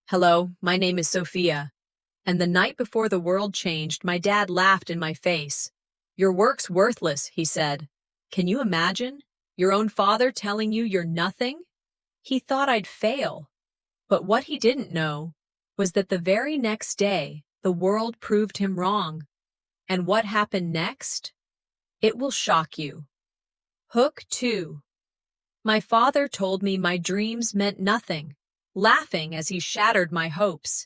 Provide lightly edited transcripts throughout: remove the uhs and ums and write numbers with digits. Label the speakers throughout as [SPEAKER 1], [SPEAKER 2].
[SPEAKER 1] Hello, my name is Sophia. And the night before the world changed, my dad laughed in my face. Your work's worthless, he said. Can you imagine? Your own father telling you you're nothing? He thought I'd fail. But what he didn't know was that the very next day, the world proved him wrong. And what happened next? It will shock you. Hook 2. My father told me my dreams meant nothing, laughing as he shattered my hopes.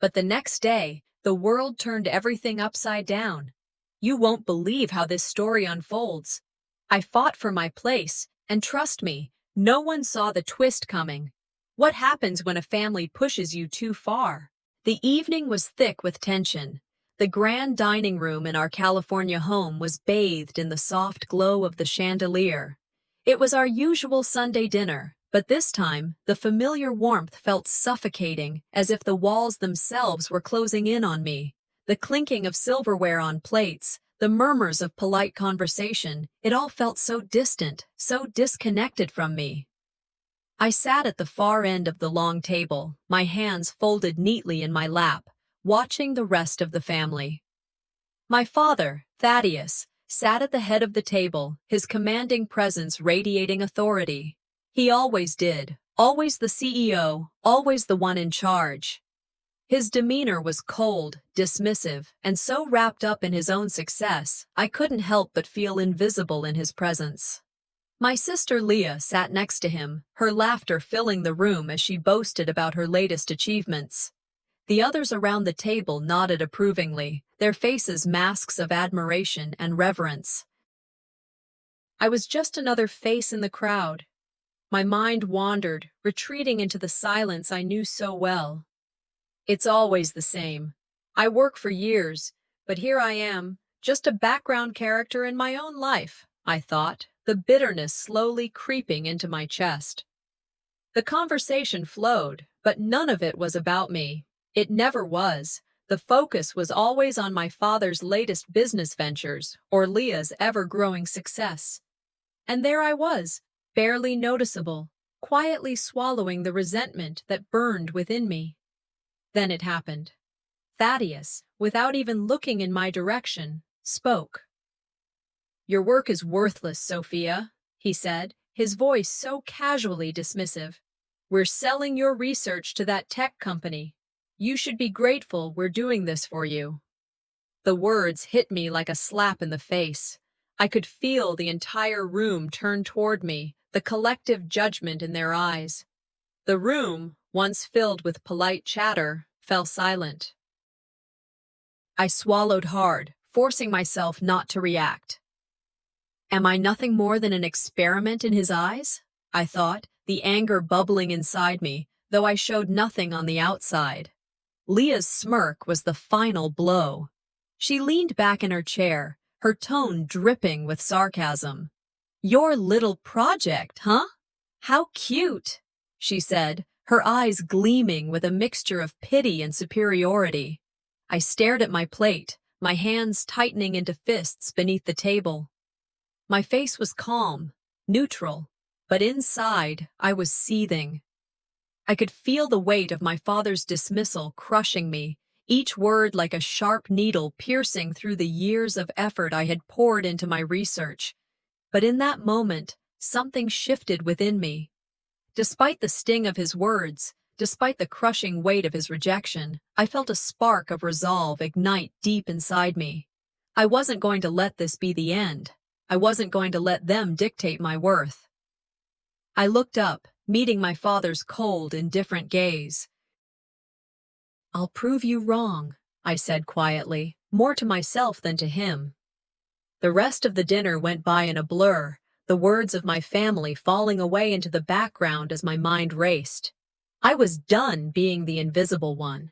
[SPEAKER 1] But the next day, the world turned everything upside down. You won't believe how this story unfolds. I fought for my place, and trust me, no one saw the twist coming. What happens when a family pushes you too far? The evening was thick with tension. The grand dining room in our California home was bathed in the soft glow of the chandelier. It was our usual Sunday dinner, but this time, the familiar warmth felt suffocating, as if the walls themselves were closing in on me. The clinking of silverware on plates, the murmurs of polite conversation, it all felt so distant, so disconnected from me. I sat at the far end of the long table, my hands folded neatly in my lap, watching the rest of the family. My father, Thaddeus, sat at the head of the table, his commanding presence radiating authority. He always did, always the CEO, always the one in charge. His demeanor was cold, dismissive, and so wrapped up in his own success, I couldn't help but feel invisible in his presence. My sister Leah sat next to him, her laughter filling the room as she boasted about her latest achievements. The others around the table nodded approvingly, their faces masks of admiration and reverence. I was just another face in the crowd. My mind wandered, retreating into the silence I knew so well. It's always the same. I work for years, but here I am, just a background character in my own life, I thought, the bitterness slowly creeping into my chest. The conversation flowed, but none of it was about me. It never was. The focus was always on my father's latest business ventures or Leah's ever-growing success. And there I was, barely noticeable, quietly swallowing the resentment that burned within me. Then it happened. Thaddeus, without even looking in my direction, spoke. Your work is worthless, Sophia, he said, his voice so casually dismissive. We're selling your research to that tech company. You should be grateful we're doing this for you. The words hit me like a slap in the face. I could feel the entire room turn toward me, the collective judgment in their eyes. The room, once filled with polite chatter, fell silent. I swallowed hard, forcing myself not to react. Am I nothing more than an experiment in his eyes? I thought, the anger bubbling inside me, though I showed nothing on the outside. Leah's smirk was the final blow. She leaned back in her chair, her tone dripping with sarcasm. Your little project, huh? How cute, she said, her eyes gleaming with a mixture of pity and superiority. I stared at my plate, my hands tightening into fists beneath the table. My face was calm, neutral, but inside I was seething. I could feel the weight of my father's dismissal crushing me, each word like a sharp needle piercing through the years of effort I had poured into my research. But in that moment, something shifted within me. Despite the sting of his words, despite the crushing weight of his rejection, I felt a spark of resolve ignite deep inside me. I wasn't going to let this be the end. I wasn't going to let them dictate my worth. I looked up, meeting my father's cold, indifferent gaze. I'll prove you wrong, I said quietly, more to myself than to him. The rest of the dinner went by in a blur, the words of my family falling away into the background as my mind raced. I was done being the invisible one.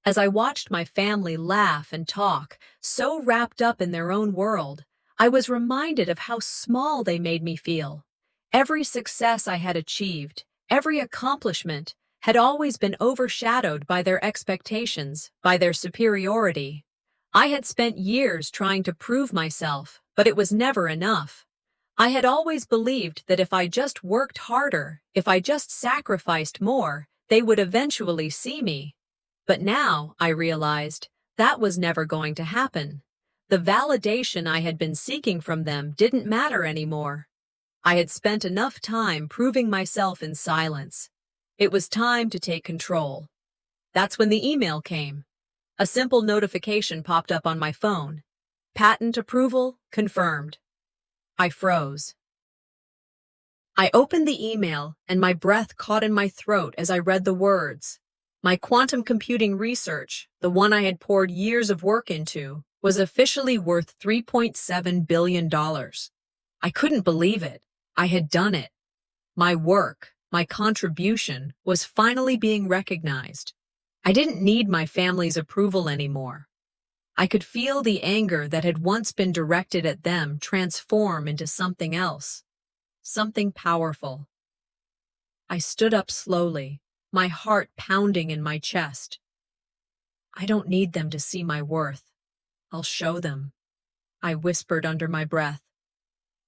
[SPEAKER 1] As I watched my family laugh and talk, so wrapped up in their own world, I was reminded of how small they made me feel. Every success I had achieved, every accomplishment, had always been overshadowed by their expectations, by their superiority. I had spent years trying to prove myself, but it was never enough. I had always believed that if I just worked harder, if I just sacrificed more, They would eventually see me. But now, I realized, that was never going to happen. The validation I had been seeking from them didn't matter anymore. I had spent enough time proving myself in silence. It was time to take control. That's when the email came. A simple notification popped up on my phone. Patent approval confirmed. I froze. I opened the email, and my breath caught in my throat as I read the words. My quantum computing research, the one I had poured years of work into, was officially worth $3.7 billion. I couldn't believe it. I had done it. My work, my contribution, was finally being recognized. I didn't need my family's approval anymore. I could feel the anger that had once been directed at them transform into something else. Something powerful. I stood up slowly, my heart pounding in my chest. I don't need them to see my worth. I'll show them, I whispered under my breath.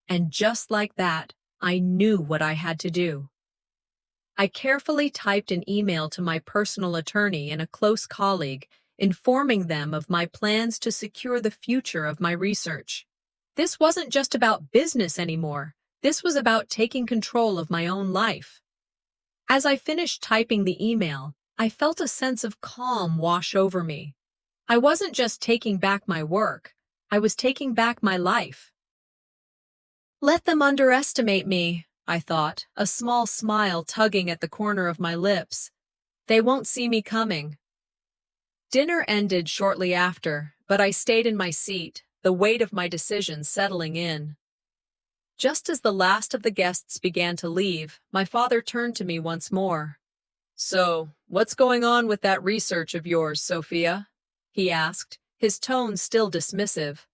[SPEAKER 1] And just like that, I knew what I had to do. I carefully typed an email to my personal attorney and a close colleague, informing them of my plans to secure the future of my research. This wasn't just about business anymore. This was about taking control of my own life. As I finished typing the email, I felt a sense of calm wash over me. I wasn't just taking back my work, I was taking back my life. Let them underestimate me, I thought, a small smile tugging at the corner of my lips. They won't see me coming. Dinner ended shortly after, but I stayed in my seat, the weight of my decision settling in. Just as the last of the guests began to leave, my father turned to me once more. "So, what's going on with that research of yours, Sophia?" he asked, his tone still dismissive.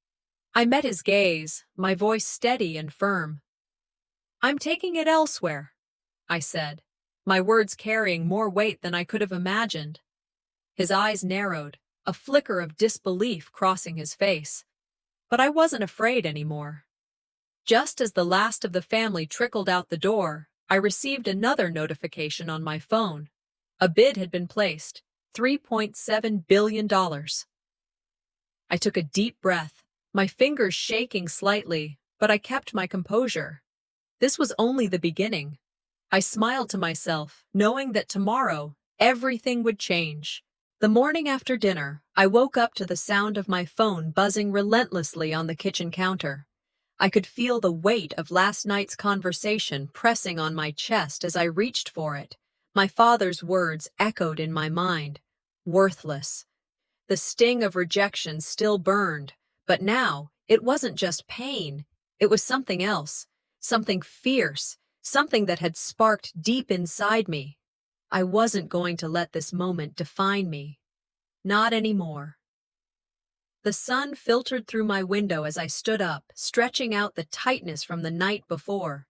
[SPEAKER 1] I met his gaze, my voice steady and firm. "I'm taking it elsewhere," I said, my words carrying more weight than I could have imagined. His eyes narrowed, a flicker of disbelief crossing his face. But I wasn't afraid anymore. Just as the last of the family trickled out the door, I received another notification on my phone. A bid had been placed, $3.7 billion. I took a deep breath, my fingers shaking slightly, but I kept my composure. This was only the beginning. I smiled to myself, knowing that tomorrow, everything would change. The morning after dinner, I woke up to the sound of my phone buzzing relentlessly on the kitchen counter. I could feel the weight of last night's conversation pressing on my chest as I reached for it. My father's words echoed in my mind. Worthless. The sting of rejection still burned, but now it wasn't just pain. It was something else, something fierce, something that had sparked deep inside me. I wasn't going to let this moment define me. Not anymore. The sun filtered through my window as I stood up, stretching out the tightness from the night before.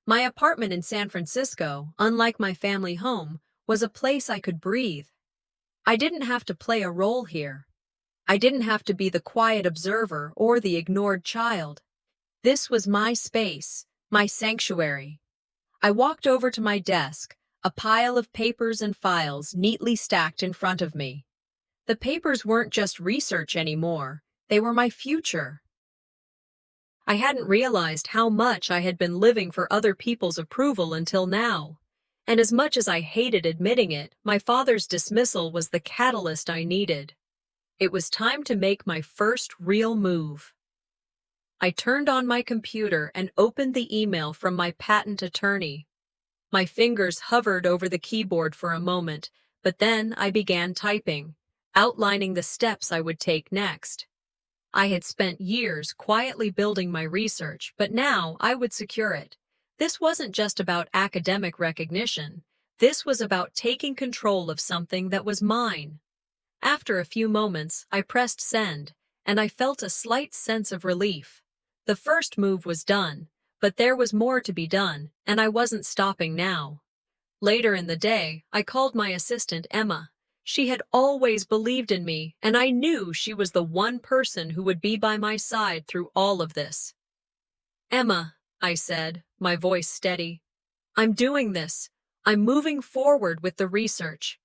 [SPEAKER 1] My apartment in San Francisco, unlike my family home, was a place I could breathe. I didn't have to play a role here. I didn't have to be the quiet observer or the ignored child. This was my space, my sanctuary. I walked over to my desk, a pile of papers and files neatly stacked in front of me. The papers weren't just research anymore, they were my future. I hadn't realized how much I had been living for other people's approval until now. And as much as I hated admitting it, my father's dismissal was the catalyst I needed. It was time to make my first real move. I turned on my computer and opened the email from my patent attorney. My fingers hovered over the keyboard for a moment, but then I began typing, outlining the steps I would take next. I had spent years quietly building my research, but now I would secure it. This wasn't just about academic recognition. This was about taking control of something that was mine. After a few moments, I pressed send, and I felt a slight sense of relief. The first move was done, but there was more to be done, and I wasn't stopping now. Later in the day, I called my assistant, Emma. She had always believed in me, and I knew she was the one person who would be by my side through all of this. "Emma," I said, my voice steady, "I'm doing this. I'm moving forward with the research.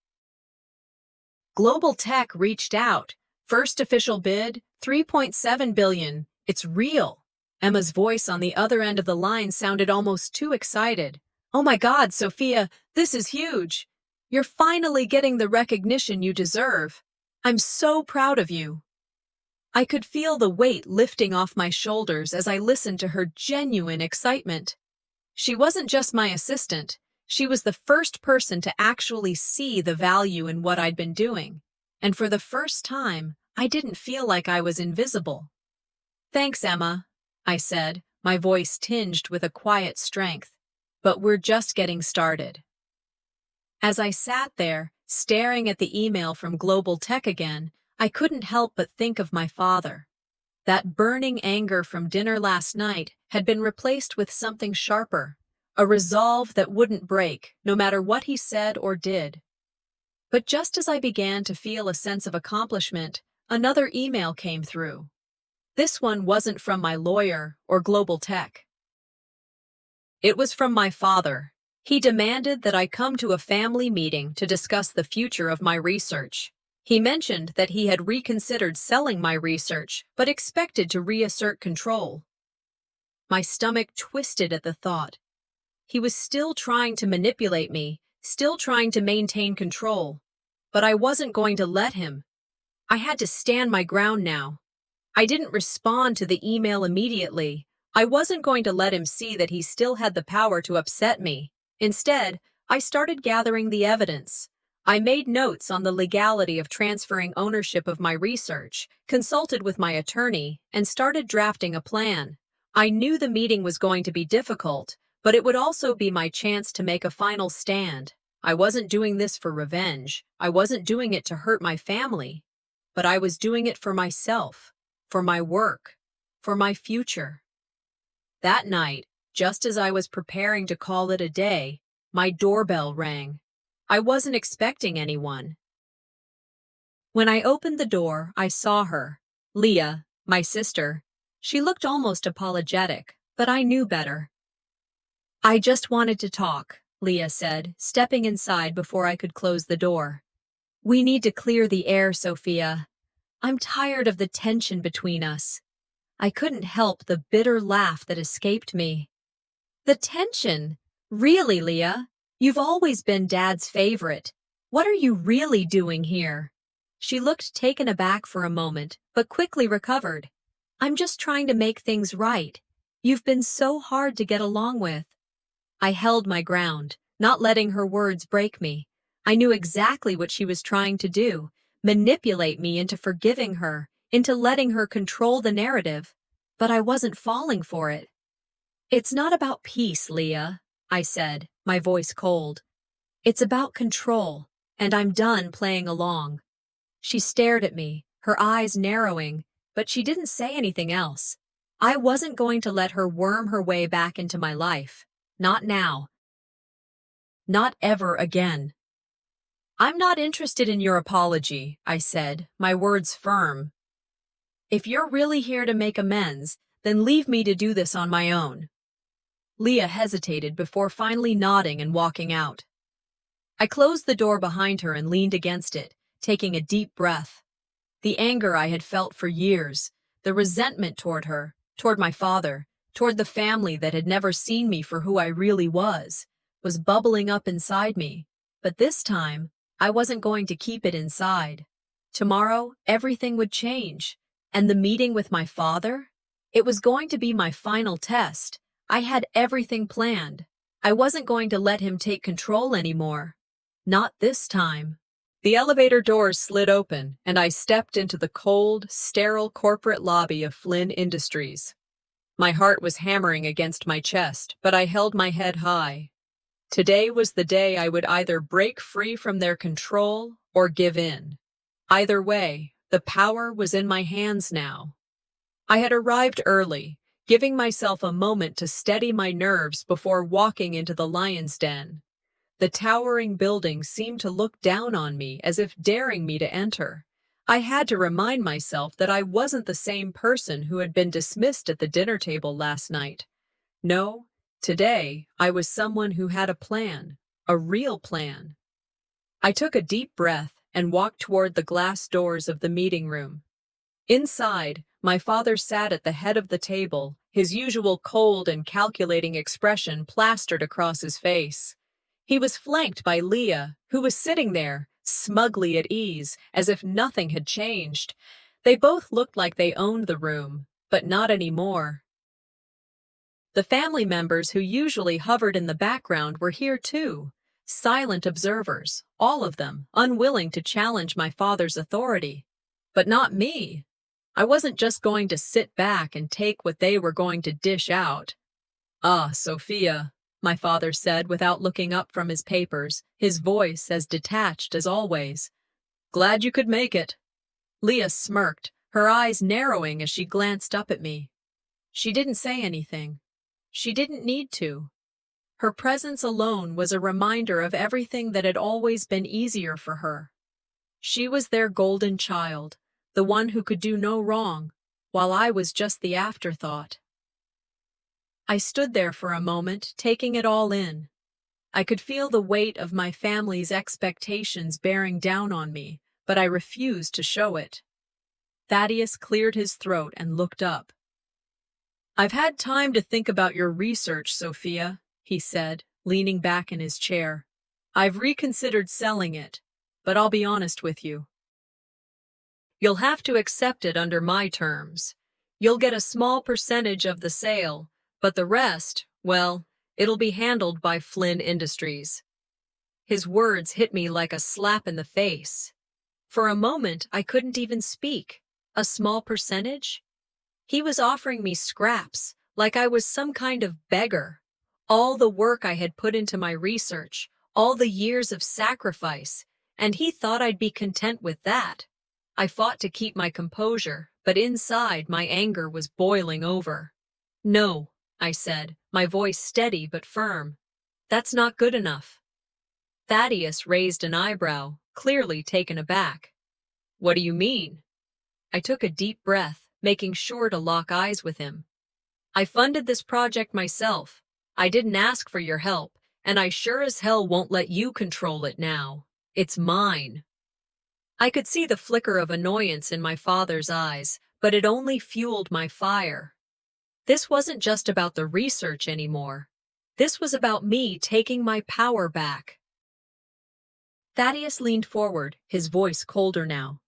[SPEAKER 1] Global Tech reached out. First official bid, 3.7 billion. It's real. Emma's voice on the other end of the line sounded almost too excited. Oh my God, Sophia, this is huge. You're finally getting the recognition you deserve. I'm so proud of you. I could feel the weight lifting off my shoulders as I listened to her genuine excitement. She wasn't just my assistant. She was the first person to actually see the value in what I'd been doing. And for the first time, I didn't feel like I was invisible. Thanks, Emma, I said, my voice tinged with a quiet strength. But we're just getting started. As I sat there, staring at the email from Global Tech again, I couldn't help but think of my father. That burning anger from dinner last night had been replaced with something sharper, a resolve that wouldn't break, no matter what he said or did. But just as I began to feel a sense of accomplishment, another email came through. This one wasn't from my lawyer or Global Tech. It was from my father. He demanded that I come to a family meeting to discuss the future of my research. He mentioned that he had reconsidered selling my research, but expected to reassert control. My stomach twisted at the thought. He was still trying to manipulate me, still trying to maintain control. But I wasn't going to let him. I had to stand my ground now. I didn't respond to the email immediately. I wasn't going to let him see that he still had the power to upset me. Instead, I started gathering the evidence. I made notes on the legality of transferring ownership of my research, consulted with my attorney, and started drafting a plan. I knew the meeting was going to be difficult, but it would also be my chance to make a final stand. I wasn't doing this for revenge. I wasn't doing it to hurt my family. But I was doing it for myself, for my work, for my future. That night, just as I was preparing to call it a day, my doorbell rang. I wasn't expecting anyone. When I opened the door, I saw her, Leah, my sister. She looked almost apologetic, but I knew better. I just wanted to talk, Leah said, stepping inside before I could close the door. We need to clear the air, Sophia. I'm tired of the tension between us. I couldn't help the bitter laugh that escaped me. The tension? Really, Leah? You've always been Dad's favorite. What are you really doing here? She looked taken aback for a moment, but quickly recovered. I'm just trying to make things right. You've been so hard to get along with. I held my ground, not letting her words break me. I knew exactly what she was trying to do, manipulate me into forgiving her, into letting her control the narrative. But I wasn't falling for it. It's not about peace, Leah, I said, my voice cold. It's about control, and I'm done playing along. She stared at me, her eyes narrowing, but she didn't say anything else. I wasn't going to let her worm her way back into my life. Not now. Not ever again. I'm not interested in your apology, I said, my words firm. If you're really here to make amends, then leave me to do this on my own. Leah hesitated before finally nodding and walking out. I closed the door behind her and leaned against it, taking a deep breath. The anger I had felt for years, the resentment toward her, toward my father, toward the family that had never seen me for who I really was bubbling up inside me. But this time, I wasn't going to keep it inside. Tomorrow, everything would change. And the meeting with my father? It was going to be my final test. I had everything planned. I wasn't going to let him take control anymore. Not this time. The elevator doors slid open, and I stepped into the cold, sterile corporate lobby of Flynn Industries. My heart was hammering against my chest, but I held my head high. Today was the day I would either break free from their control or give in. Either way, the power was in my hands now. I had arrived early, giving myself a moment to steady my nerves before walking into the lion's den. The towering building seemed to look down on me as if daring me to enter. I had to remind myself that I wasn't the same person who had been dismissed at the dinner table last night. No, today I was someone who had a plan, A real plan. I took a deep breath and walked toward the glass doors of the meeting room. Inside, my father sat at the head of the table, his usual cold and calculating expression plastered across his face. He was flanked by Leah, who was sitting there, smugly at ease, as if nothing had changed. They both looked like they owned the room, but not anymore. The family members who usually hovered in the background were here too, silent observers, all of them, unwilling to challenge my father's authority. But not me. I wasn't just going to sit back and take what they were going to dish out. "Ah, Sophia," my father said without looking up from his papers, his voice as detached as always. "Glad you could make it." Leah smirked, her eyes narrowing as she glanced up at me. She didn't say anything. She didn't need to. Her presence alone was a reminder of everything that had always been easier for her. She was their golden child, the one who could do no wrong, while I was just the afterthought. I stood there for a moment, taking it all in. I could feel the weight of my family's expectations bearing down on me, but I refused to show it. Thaddeus cleared his throat and looked up. "I've had time to think about your research, Sophia," he said, leaning back in his chair. "I've reconsidered selling it, but I'll be honest with you. You'll have to accept it under my terms. You'll get a small percentage of the sale, but the rest, well, it'll be handled by Flynn Industries." His words hit me like a slap in the face. For a moment, I couldn't even speak. A small percentage? He was offering me scraps, like I was some kind of beggar. All the work I had put into my research, all the years of sacrifice, and he thought I'd be content with that. I fought to keep my composure, but inside my anger was boiling over. "No," I said, my voice steady but firm. "That's not good enough." Thaddeus raised an eyebrow, clearly taken aback. "What do you mean?" I took a deep breath, making sure to lock eyes with him. "I funded this project myself. I didn't ask for your help, and I sure as hell won't let you control it now. It's mine." I could see the flicker of annoyance in my father's eyes, but it only fueled my fire. This wasn't just about the research anymore. This was about me taking my power back. Thaddeus leaned forward, his voice colder now.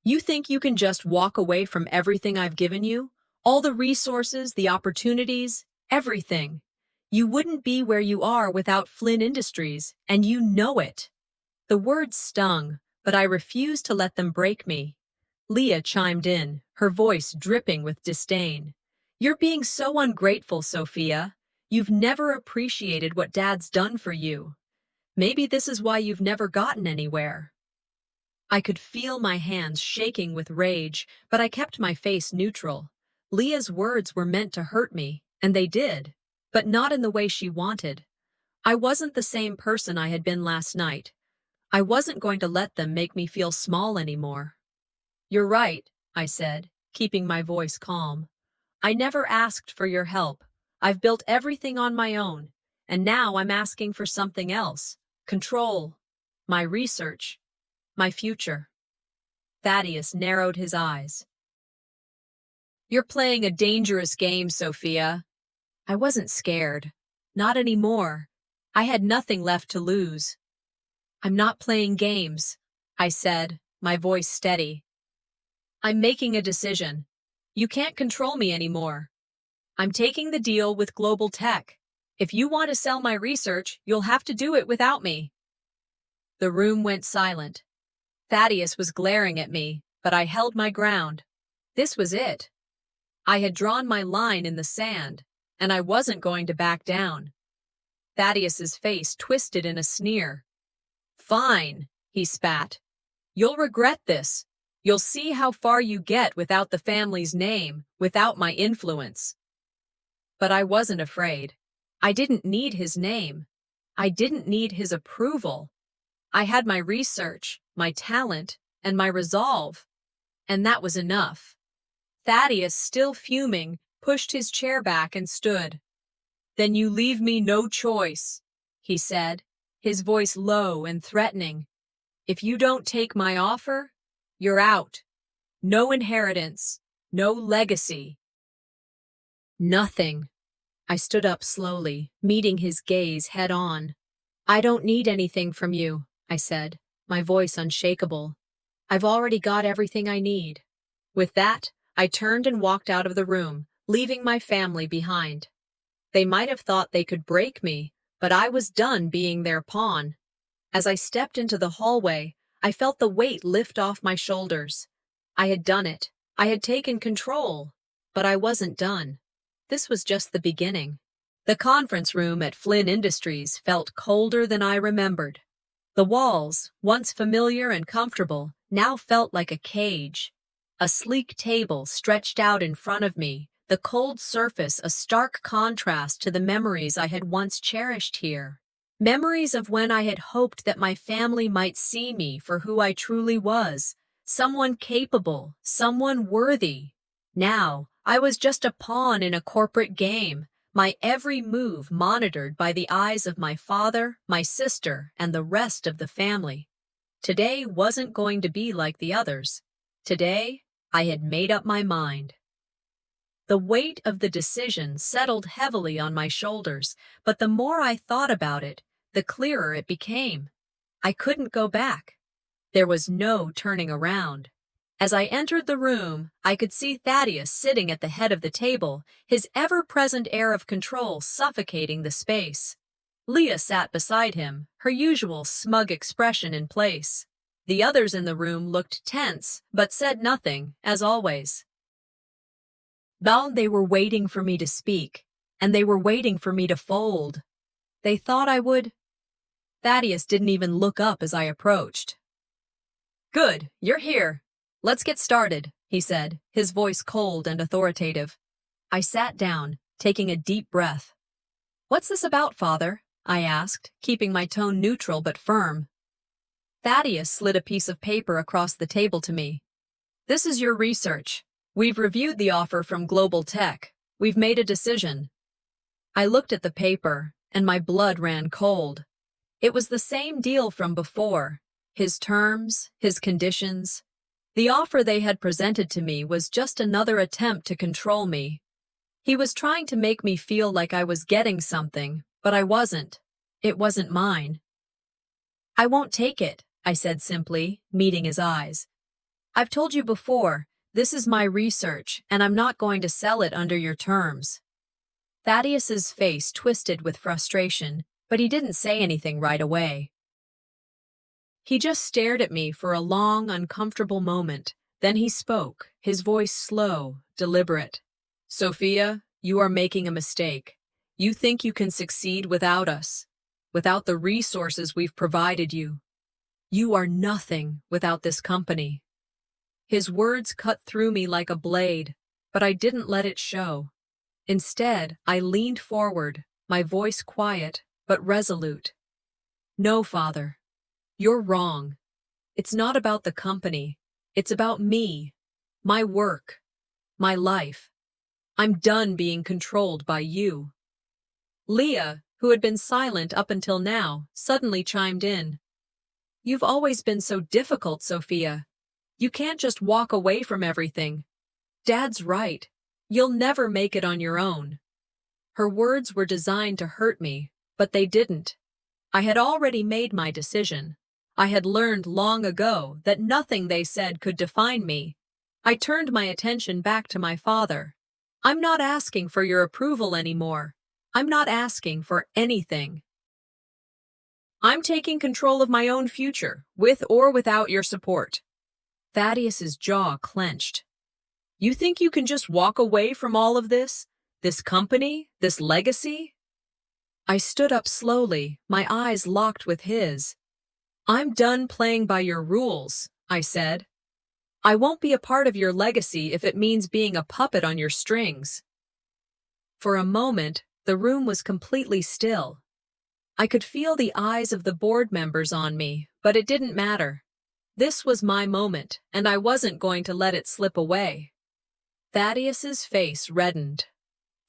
[SPEAKER 1] "You think you can just walk away from everything I've given you? All the resources, the opportunities, everything. You wouldn't be where you are without Flynn Industries, and you know it." The words stung, but I refused to let them break me. Leah chimed in, her voice dripping with disdain. "You're being so ungrateful, Sophia. You've never appreciated what Dad's done for you. Maybe this is why you've never gotten anywhere." I could feel my hands shaking with rage, but I kept my face neutral. Leah's words were meant to hurt me, and they did, but not in the way she wanted. I wasn't the same person I had been last night. I wasn't going to let them make me feel small anymore. "You're right," I said, keeping my voice calm. "I never asked for your help. I've built everything on my own, and now I'm asking for something else. Control. My research. My future." Thaddeus narrowed his eyes. "You're playing a dangerous game, Sophia." I wasn't scared. Not anymore. I had nothing left to lose. "I'm not playing games," I said, my voice steady. "I'm making a decision. You can't control me anymore. I'm taking the deal with Global Tech. If you want to sell my research, you'll have to do it without me." The room went silent. Thaddeus was glaring at me, but I held my ground. This was it. I had drawn my line in the sand, and I wasn't going to back down. Thaddeus's face twisted in a sneer. "Fine," he spat. "You'll regret this. You'll see how far you get without the family's name, without my influence." But I wasn't afraid. I didn't need his name. I didn't need his approval. I had my research, my talent, and my resolve. And that was enough. Thaddeus, still fuming, pushed his chair back and stood. "Then you leave me no choice," he said, his voice low and threatening. "If you don't take my offer, you're out. No inheritance, no legacy. Nothing." I stood up slowly, meeting his gaze head on. "I don't need anything from you," I said, my voice unshakable. "I've already got everything I need." With that, I turned and walked out of the room, leaving my family behind. They might have thought they could break me, but I was done being their pawn. As I stepped into the hallway, I felt the weight lift off my shoulders. I had done it. I had taken control. But I wasn't done. This was just the beginning. The conference room at Flynn Industries felt colder than I remembered. The walls, once familiar and comfortable, now felt like a cage. A sleek table stretched out in front of me, the cold surface a stark contrast to the memories I had once cherished here. Memories of when I had hoped that my family might see me for who I truly was, someone capable, someone worthy. Now, I was just a pawn in a corporate game, my every move monitored by the eyes of my father, my sister, and the rest of the family. Today wasn't going to be like the others. Today, I had made up my mind. The weight of the decision settled heavily on my shoulders, but the more I thought about it, the clearer it became. I couldn't go back. There was no turning around. As I entered the room, I could see Thaddeus sitting at the head of the table, his ever-present air of control suffocating the space. Leah sat beside him, her usual smug expression in place. The others in the room looked tense, but said nothing, as always. Now they were waiting for me to speak, and they were waiting for me to fold. They thought I would. Thaddeus didn't even look up as I approached. "Good, you're here. Let's get started," he said, his voice cold and authoritative. I sat down, taking a deep breath. "What's this about, Father?" I asked, keeping my tone neutral but firm. Thaddeus slid a piece of paper across the table to me. "This is your research. We've reviewed the offer from Global Tech. We've made a decision." I looked at the paper, and my blood ran cold. It was the same deal from before. His terms, his conditions. The offer they had presented to me was just another attempt to control me. He was trying to make me feel like I was getting something, but I wasn't. It wasn't mine. "I won't take it," I said simply, meeting his eyes. "I've told you before, this is my research, and I'm not going to sell it under your terms." Thaddeus's face twisted with frustration, but he didn't say anything right away. He just stared at me for a long, uncomfortable moment. Then he spoke, his voice slow, deliberate. "Sophia, you are making a mistake. You think you can succeed without us, without the resources we've provided you. You are nothing without this company." His words cut through me like a blade, but I didn't let it show. Instead, I leaned forward, my voice quiet but resolute. "No, Father. You're wrong. It's not about the company. It's about me, my work, my life. I'm done being controlled by you." Leah, who had been silent up until now, suddenly chimed in. "You've always been so difficult, Sophia. You can't just walk away from everything. Dad's right. You'll never make it on your own." Her words were designed to hurt me, but they didn't. I had already made my decision. I had learned long ago that nothing they said could define me. I turned my attention back to my father. "I'm not asking for your approval anymore. I'm not asking for anything. I'm taking control of my own future, with or without your support." Thaddeus's jaw clenched. "You think you can just walk away from all of this? This company? This legacy?" I stood up slowly, my eyes locked with his. "I'm done playing by your rules," I said. "I won't be a part of your legacy if it means being a puppet on your strings." For a moment, the room was completely still. I could feel the eyes of the board members on me, but it didn't matter. This was my moment, and I wasn't going to let it slip away. Thaddeus's face reddened.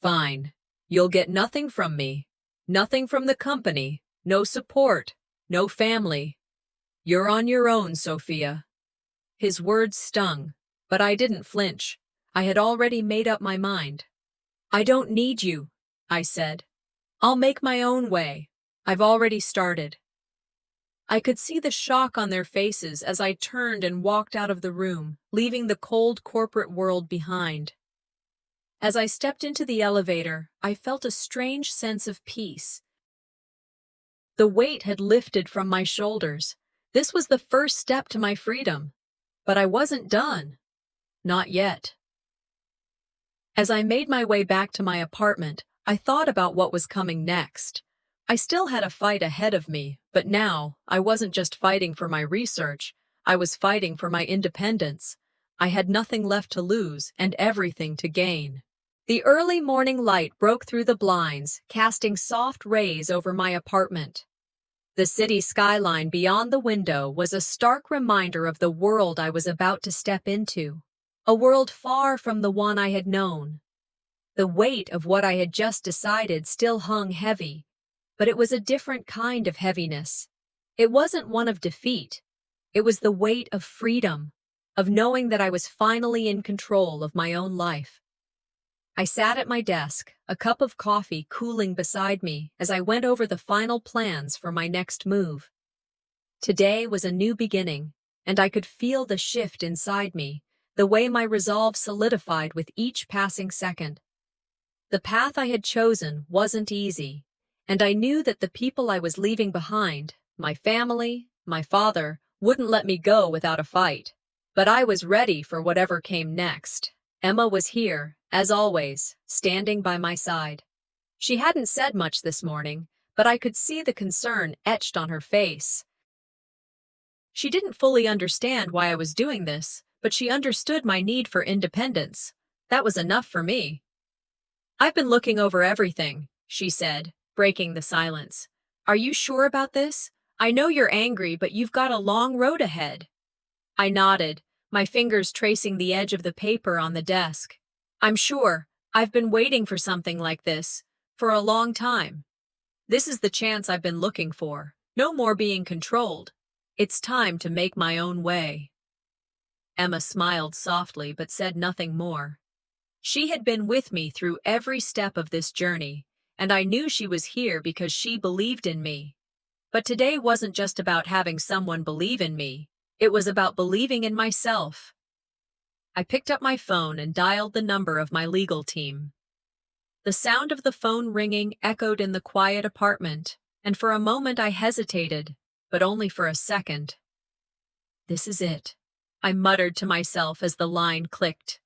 [SPEAKER 1] "Fine. You'll get nothing from me. Nothing from the company. No support. No family. You're on your own, Sophia. His words stung, but I didn't flinch. I had already made up my mind. I don't need you, I said. I'll make my own way. I've already started. I could see the shock on their faces as I turned and walked out of the room, leaving the cold corporate world behind. As I stepped into the elevator, I felt a strange sense of peace. The weight had lifted from my shoulders. This was the first step to my freedom. But I wasn't done. Not yet. As I made my way back to my apartment, I thought about what was coming next. I still had a fight ahead of me, but now I wasn't just fighting for my research, I was fighting for my independence. I had nothing left to lose and everything to gain. The early morning light broke through the blinds, casting soft rays over my apartment. The city skyline beyond the window was a stark reminder of the world I was about to step into, a world far from the one I had known. The weight of what I had just decided still hung heavy, but it was a different kind of heaviness. It wasn't one of defeat. It was the weight of freedom, of knowing that I was finally in control of my own life. I sat at my desk, a cup of coffee cooling beside me as I went over the final plans for my next move. Today was a new beginning, and I could feel the shift inside me, the way my resolve solidified with each passing second. The path I had chosen wasn't easy, and I knew that the people I was leaving behind, my family, my father, wouldn't let me go without a fight. But I was ready for whatever came next. Emma was here, as always, standing by my side. She hadn't said much this morning, but I could see the concern etched on her face. She didn't fully understand why I was doing this, but she understood my need for independence. That was enough for me. I've been looking over everything, she said, breaking the silence. Are you sure about this? I know you're angry, but you've got a long road ahead. I nodded, my fingers tracing the edge of the paper on the desk. I'm sure. I've been waiting for something like this, for a long time. This is the chance I've been looking for. No more being controlled. It's time to make my own way. Emma smiled softly but said nothing more. She had been with me through every step of this journey, and I knew she was here because she believed in me. But today wasn't just about having someone believe in me. It was about believing in myself. I picked up my phone and dialed the number of my legal team. The sound of the phone ringing echoed in the quiet apartment, and for a moment I hesitated, but only for a second. This is it, I muttered to myself as the line clicked.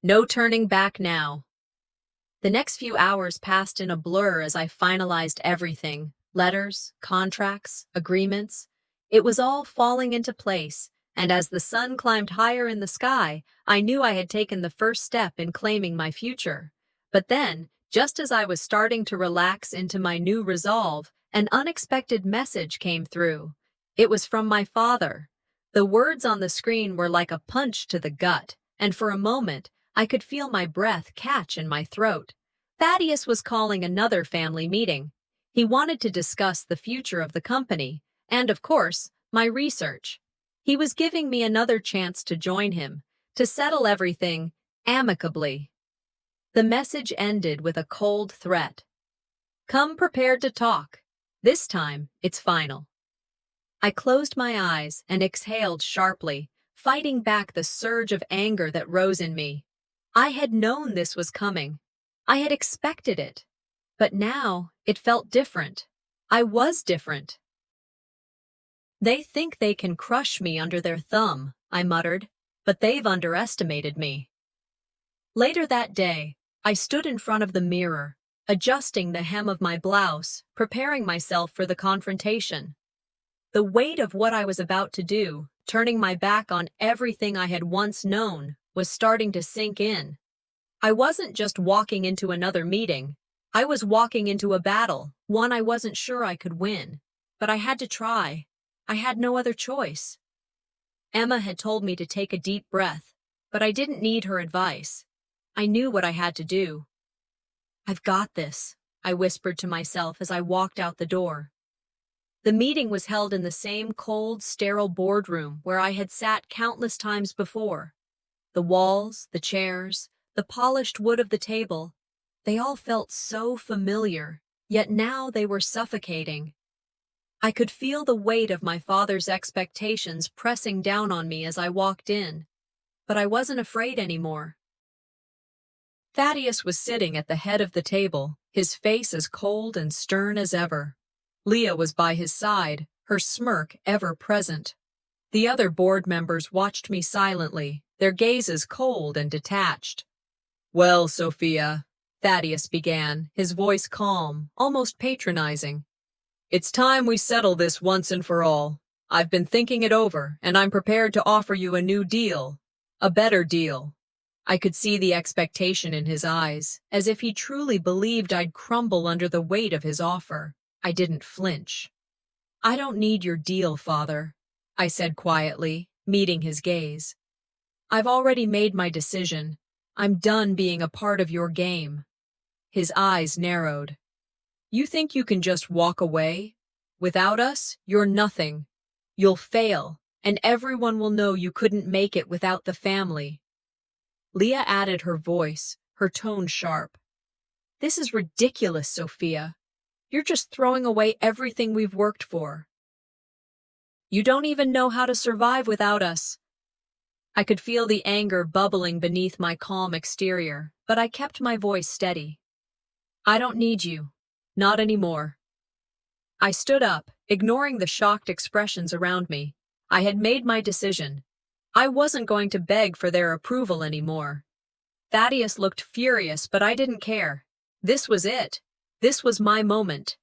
[SPEAKER 1] No turning back now. The next few hours passed in a blur as I finalized everything, letters, contracts, agreements. It was all falling into place, and as the sun climbed higher in the sky, I knew I had taken the first step in claiming my future. But then, just as I was starting to relax into my new resolve, an unexpected message came through. It was from my father. The words on the screen were like a punch to the gut, and for a moment, I could feel my breath catch in my throat. Thaddeus was calling another family meeting. He wanted to discuss the future of the company, and of course, my research. He was giving me another chance to join him, to settle everything amicably. The message ended with a cold threat. Come prepared to talk. This time, it's final. I closed my eyes and exhaled sharply, fighting back the surge of anger that rose in me. I had known this was coming. I had expected it. But now, it felt different. I was different. They think they can crush me under their thumb, I muttered, but they've underestimated me. Later that day, I stood in front of the mirror, adjusting the hem of my blouse, preparing myself for the confrontation. The weight of what I was about to do, turning my back on everything I had once known, was starting to sink in. I wasn't just walking into another meeting. I was walking into a battle, one I wasn't sure I could win. But I had to try. I had no other choice. Emma had told me to take a deep breath, but I didn't need her advice. I knew what I had to do. I've got this, I whispered to myself as I walked out the door. The meeting was held in the same cold, sterile boardroom where I had sat countless times before. The walls, the chairs, the polished wood of the table, they all felt so familiar, yet now they were suffocating. I could feel the weight of my father's expectations pressing down on me as I walked in, but I wasn't afraid anymore. Thaddeus was sitting at the head of the table, his face as cold and stern as ever. Leah was by his side, her smirk ever present. The other board members watched me silently, their gazes cold and detached. "Well, Sophia," Thaddeus began, his voice calm, almost patronizing. "It's time we settle this once and for all. I've been thinking it over, and I'm prepared to offer you a new deal. A better deal." I could see the expectation in his eyes, as if he truly believed I'd crumble under the weight of his offer. I didn't flinch. "I don't need your deal, Father," I said quietly, meeting his gaze. "I've already made my decision. I'm done being a part of your game." His eyes narrowed. "You think you can just walk away? Without us, you're nothing. You'll fail, and everyone will know you couldn't make it without the family." Leah added her voice, her tone sharp. "This is ridiculous, Sophia. You're just throwing away everything we've worked for. You don't even know how to survive without us." I could feel the anger bubbling beneath my calm exterior, but I kept my voice steady. "I don't need you. Not anymore." I stood up, ignoring the shocked expressions around me. I had made my decision. I wasn't going to beg for their approval anymore. Thaddeus looked furious, but I didn't care. This was it. This was my moment.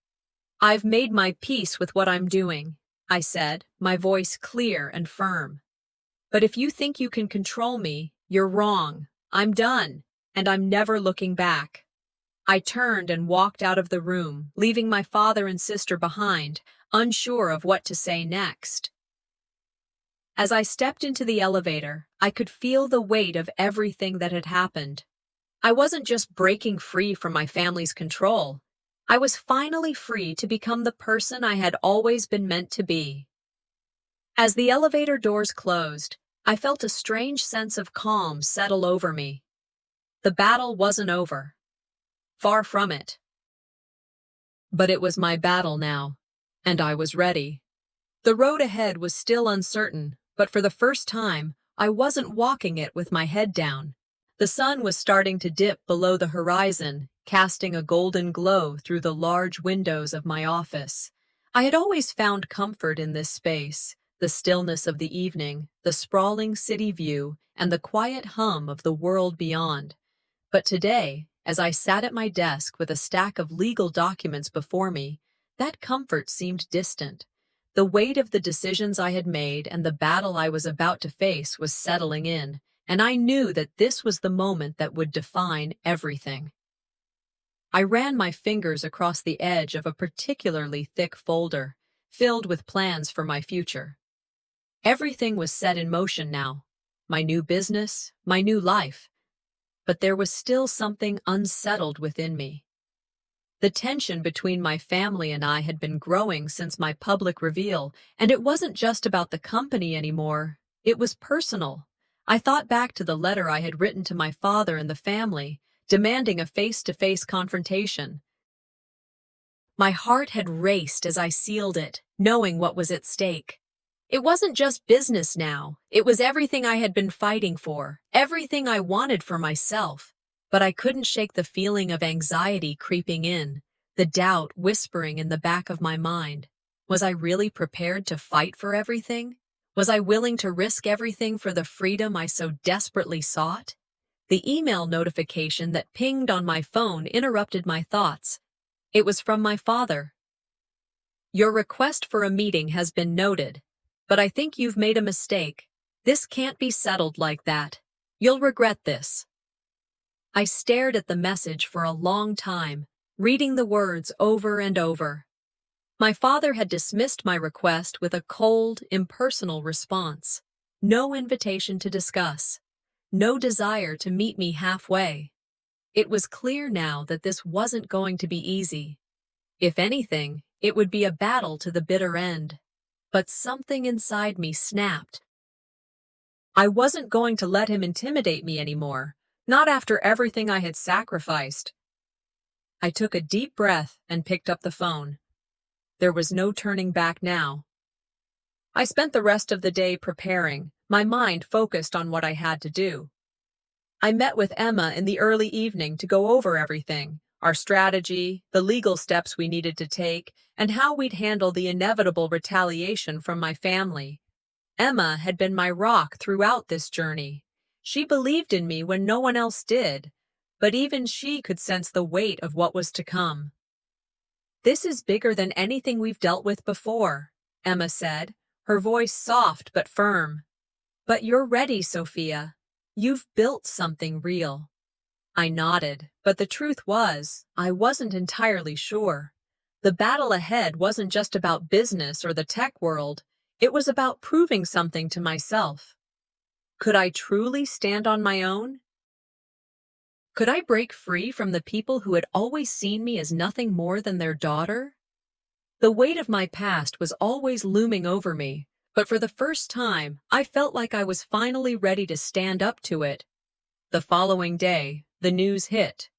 [SPEAKER 1] "I've made my peace with what I'm doing," I said, my voice clear and firm. "But if you think you can control me, you're wrong. I'm done, and I'm never looking back." I turned and walked out of the room, leaving my father and sister behind, unsure of what to say next. As I stepped into the elevator, I could feel the weight of everything that had happened. I wasn't just breaking free from my family's control. I was finally free to become the person I had always been meant to be. As the elevator doors closed, I felt a strange sense of calm settle over me. The battle wasn't over. Far from it. But it was my battle now, and I was ready. The road ahead was still uncertain, but for the first time, I wasn't walking it with my head down. The sun was starting to dip below the horizon, casting a golden glow through the large windows of my office. I had always found comfort in this space, the stillness of the evening, the sprawling city view, and the quiet hum of the world beyond. But today, as I sat at my desk with a stack of legal documents before me, that comfort seemed distant. The weight of the decisions I had made and the battle I was about to face was settling in, and I knew that this was the moment that would define everything. I ran my fingers across the edge of a particularly thick folder, filled with plans for my future. Everything was set in motion now. My new business, my new life. But there was still something unsettled within me. The tension between my family and I had been growing since my public reveal, and it wasn't just about the company anymore. It was personal. I thought back to the letter I had written to my father and the family, demanding a face-to-face confrontation. My heart had raced as I sealed it, knowing what was at stake. It wasn't just business now. It was everything I had been fighting for, everything I wanted for myself. But I couldn't shake the feeling of anxiety creeping in, the doubt whispering in the back of my mind. Was I really prepared to fight for everything? Was I willing to risk everything for the freedom I so desperately sought? The email notification that pinged on my phone interrupted my thoughts. It was from my father. "Your request for a meeting has been noted, but I think you've made a mistake. This can't be settled like that. You'll regret this." I stared at the message for a long time, reading the words over and over. My father had dismissed my request with a cold, impersonal response. No invitation to discuss. No desire to meet me halfway. It was clear now that this wasn't going to be easy. If anything, It would be a battle to the bitter end. But something inside me snapped. I wasn't going to let him intimidate me anymore, not after everything I had sacrificed. I took a deep breath and picked up the phone. There was no turning back now. I spent the rest of the day preparing, my mind focused on what I had to do. I met with Emma in the early evening to go over everything, our strategy, the legal steps we needed to take, and how we'd handle the inevitable retaliation from my family. Emma had been my rock throughout this journey. She believed in me when no one else did, but even she could sense the weight of what was to come. "This is bigger than anything we've dealt with before," Emma said, her voice soft but firm. "But you're ready, Sophia. You've built something real." I nodded, but the truth was, I wasn't entirely sure. The battle ahead wasn't just about business or the tech world. It was about proving something to myself. Could I truly stand on my own? Could I break free from the people who had always seen me as nothing more than their daughter? The weight of my past was always looming over me, but for the first time, I felt like I was finally ready to stand up to it. The following day, the news hit.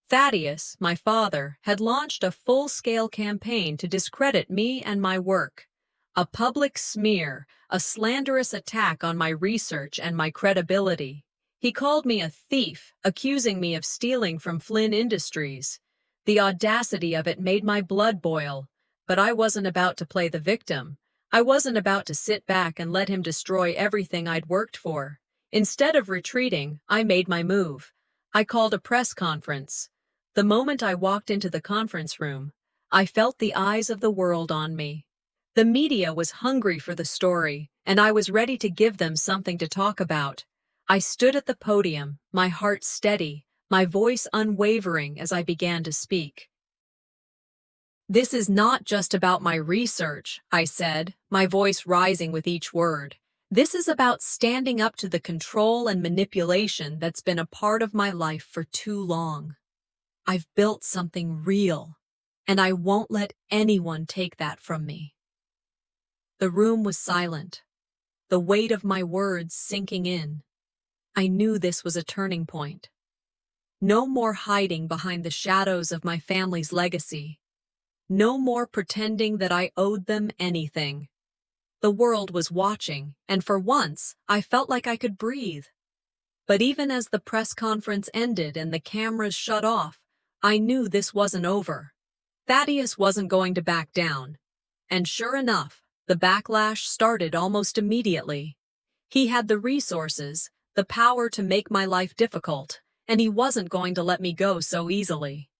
[SPEAKER 1] Thaddeus, my father, had launched a full-scale campaign to discredit me and my work. A public smear, a slanderous attack on my research and my credibility. He called me a thief, accusing me of stealing from Flynn Industries. The audacity of it made my blood boil, but I wasn't about to play the victim. I wasn't about to sit back and let him destroy everything I'd worked for. Instead of retreating, I made my move. I called a press conference. The moment I walked into the conference room, I felt the eyes of the world on me. The media was hungry for the story, and I was ready to give them something to talk about. I stood at the podium, my heart steady, my voice unwavering as I began to speak. "This is not just about my research," I said, my voice rising with each word. "This is about standing up to the control and manipulation that's been a part of my life for too long. I've built something real, and I won't let anyone take that from me." The room was silent, the weight of my words sinking in. I knew this was a turning point. No more hiding behind the shadows of my family's legacy. No more pretending that I owed them anything. The world was watching, and for once, I felt like I could breathe. But even as the press conference ended and the cameras shut off, I knew this wasn't over. Thaddeus wasn't going to back down. And sure enough, the backlash started almost immediately. He had the resources, the power to make my life difficult, and he wasn't going to let me go so easily.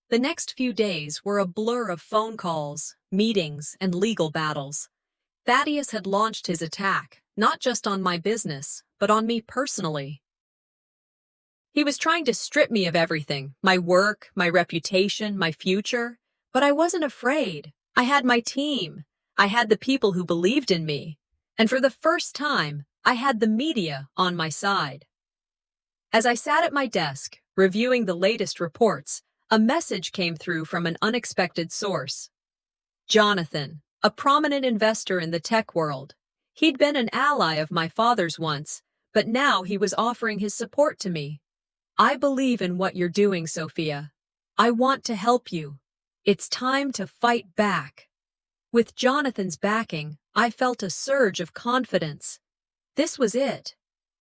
[SPEAKER 1] The next few days were a blur of phone calls, meetings, and legal battles. Thaddeus had launched his attack, not just on my business, but on me personally. He was trying to strip me of everything, my work, my reputation, my future, but I wasn't afraid. I had my team. I had the people who believed in me. And for the first time, I had the media on my side. As I sat at my desk, reviewing the latest reports, a message came through from an unexpected source. Jonathan, a prominent investor in the tech world. He'd been an ally of my father's once, but now he was offering his support to me. "I believe in what you're doing, Sophia. I want to help you. It's time to fight back." With Jonathan's backing, I felt a surge of confidence. This was it.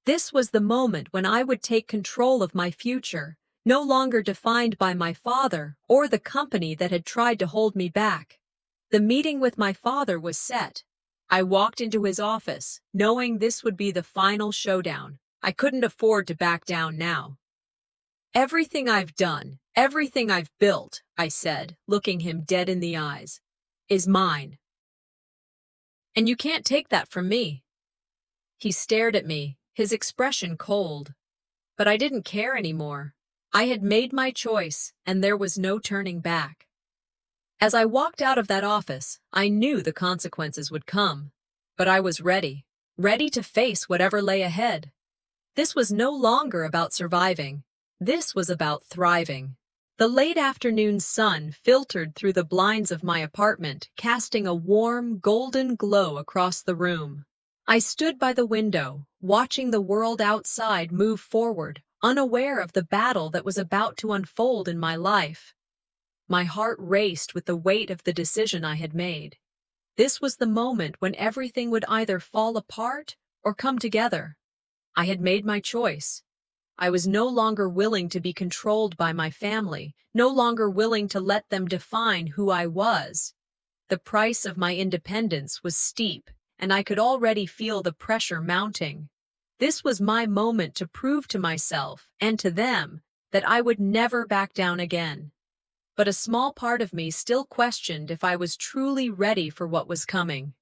[SPEAKER 1] This was the moment when I would take control of my future, no longer defined by my father or the company that had tried to hold me back. The meeting with my father was set. I walked into his office, knowing this would be the final showdown. I couldn't afford to back down now. "Everything I've done, everything I've built," I said, looking him dead in the eyes, "is mine. And you can't take that from me." He stared at me, his expression cold. But I didn't care anymore. I had made my choice, and there was no turning back. As I walked out of that office, I knew the consequences would come. But I was ready to face whatever lay ahead. This was no longer about surviving. This was about thriving. The late afternoon sun filtered through the blinds of my apartment, casting a warm, golden glow across the room. I stood by the window, watching the world outside move forward, unaware of the battle that was about to unfold in my life. My heart raced with the weight of the decision I had made. This was the moment when everything would either fall apart or come together. I had made my choice. I was no longer willing to be controlled by my family, no longer willing to let them define who I was. The price of my independence was steep, and I could already feel the pressure mounting. This was my moment to prove to myself and to them that I would never back down again. But a small part of me still questioned if I was truly ready for what was coming.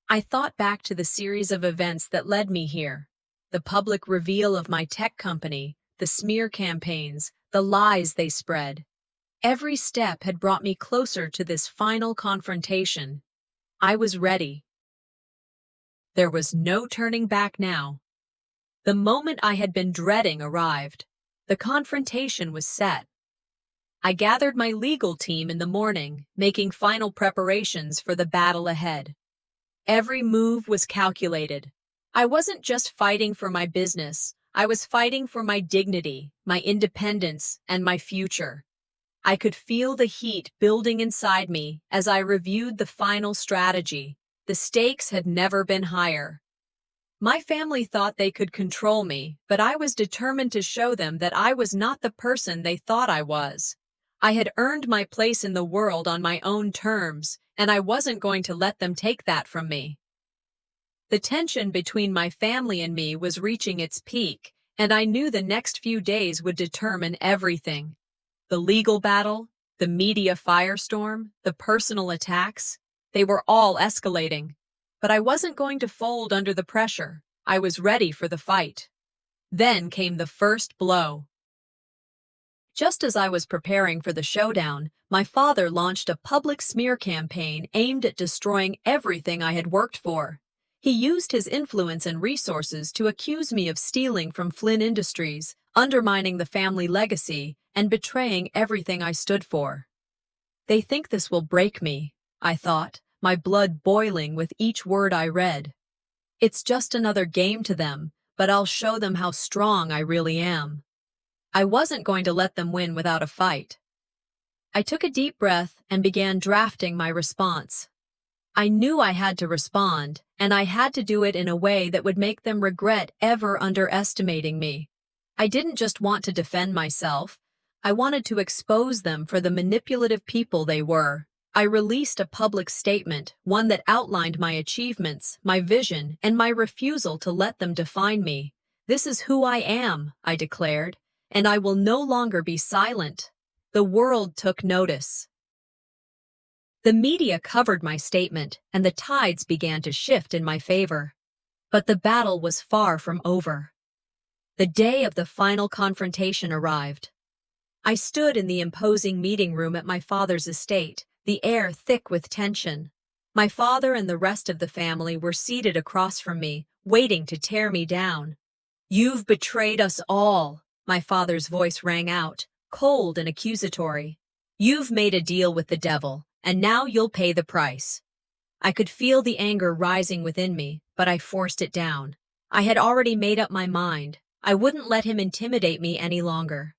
[SPEAKER 1] I thought back to the series of events that led me here. The public reveal of my tech company, the smear campaigns, the lies they spread. Every step had brought me closer to this final confrontation. I was ready. There was no turning back now. The moment I had been dreading arrived. The confrontation was set. I gathered my legal team in the morning, making final preparations for the battle ahead. Every move was calculated. I wasn't just fighting for my business, I was fighting for my dignity, my independence, and my future. I could feel the heat building inside me as I reviewed the final strategy. The stakes had never been higher. My family thought they could control me, but I was determined to show them that I was not the person they thought I was. I had earned my place in the world on my own terms, and I wasn't going to let them take that from me. The tension between my family and me was reaching its peak, and I knew the next few days would determine everything. The legal battle, the media firestorm, the personal attacks, they were all escalating. But I wasn't going to fold under the pressure. I was ready for the fight. Then came the first blow. Just as I was preparing for the showdown, my father launched a public smear campaign aimed at destroying everything I had worked for. He used his influence and resources to accuse me of stealing from Flynn Industries, undermining the family legacy, and betraying everything I stood for. They think this will break me, I thought, my blood boiling with each word I read. It's just another game to them, but I'll show them how strong I really am. I wasn't going to let them win without a fight. I took a deep breath and began drafting my response. I knew I had to respond, and I had to do it in a way that would make them regret ever underestimating me. I didn't just want to defend myself. I wanted to expose them for the manipulative people they were. I released a public statement, one that outlined my achievements, my vision, and my refusal to let them define me. This is who I am, I declared, and I will no longer be silent. The world took notice. The media covered my statement, and the tides began to shift in my favor. But the battle was far from over. The day of the final confrontation arrived. I stood in the imposing meeting room at my father's estate, the air thick with tension. My father and the rest of the family were seated across from me, waiting to tear me down. "You've betrayed us all," my father's voice rang out, cold and accusatory. "You've made a deal with the devil, and now you'll pay the price." I could feel the anger rising within me, but I forced it down. I had already made up my mind. I wouldn't let him intimidate me any longer.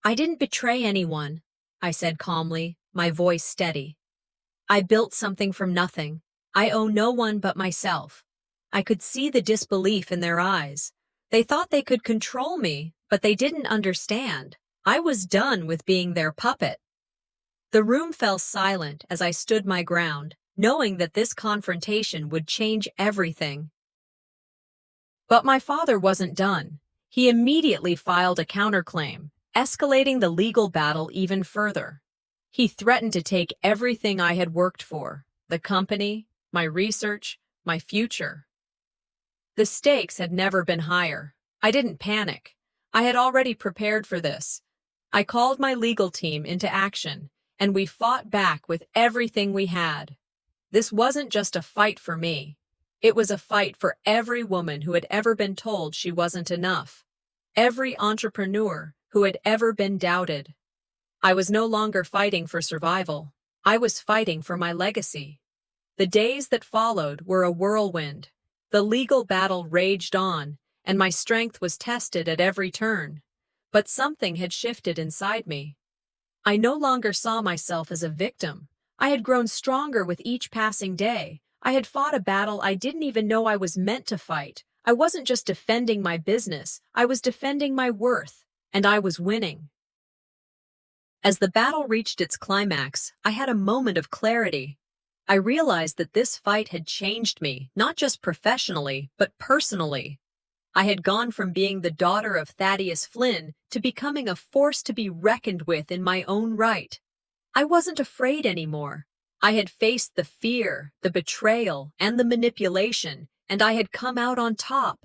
[SPEAKER 1] "I didn't betray anyone," I said calmly, my voice steady. "I built something from nothing. I owe no one but myself." I could see the disbelief in their eyes. They thought they could control me, but they didn't understand. I was done with being their puppet. The room fell silent as I stood my ground, knowing that this confrontation would change everything. But my father wasn't done. He immediately filed a counterclaim, escalating the legal battle even further. He threatened to take everything I had worked for, the company, my research, my future. The stakes had never been higher. I didn't panic. I had already prepared for this. I called my legal team into action, and we fought back with everything we had. This wasn't just a fight for me. It was a fight for every woman who had ever been told she wasn't enough. Every entrepreneur who had ever been doubted. I was no longer fighting for survival. I was fighting for my legacy. The days that followed were a whirlwind. The legal battle raged on, and my strength was tested at every turn. But something had shifted inside me. I no longer saw myself as a victim. I had grown stronger with each passing day. I had fought a battle I didn't even know I was meant to fight. I wasn't just defending my business, I was defending my worth, and I was winning. As the battle reached its climax, I had a moment of clarity. I realized that this fight had changed me, not just professionally, but personally. I had gone from being the daughter of Thaddeus Flynn to becoming a force to be reckoned with in my own right. I wasn't afraid anymore. I had faced the fear, the betrayal, and the manipulation, and I had come out on top.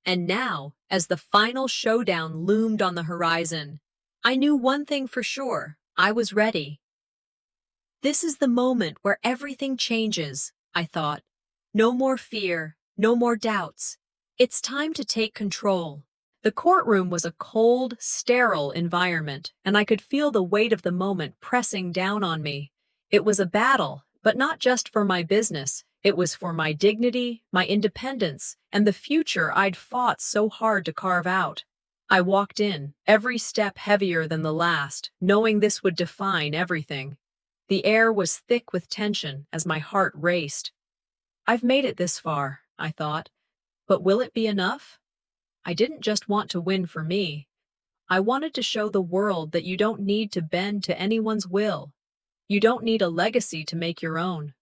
[SPEAKER 1] And now, as the final showdown loomed on the horizon, I knew one thing for sure: I was ready. This is the moment where everything changes, I thought. No more fear, no more doubts. It's time to take control. The courtroom was a cold, sterile environment, and I could feel the weight of the moment pressing down on me. It was a battle, but not just for my business. It was for my dignity, my independence, and the future I'd fought so hard to carve out. I walked in, every step heavier than the last, knowing this would define everything. The air was thick with tension as my heart raced. I've made it this far, I thought. But will it be enough? I didn't just want to win for me. I wanted to show the world that you don't need to bend to anyone's will. You don't need a legacy to make your own.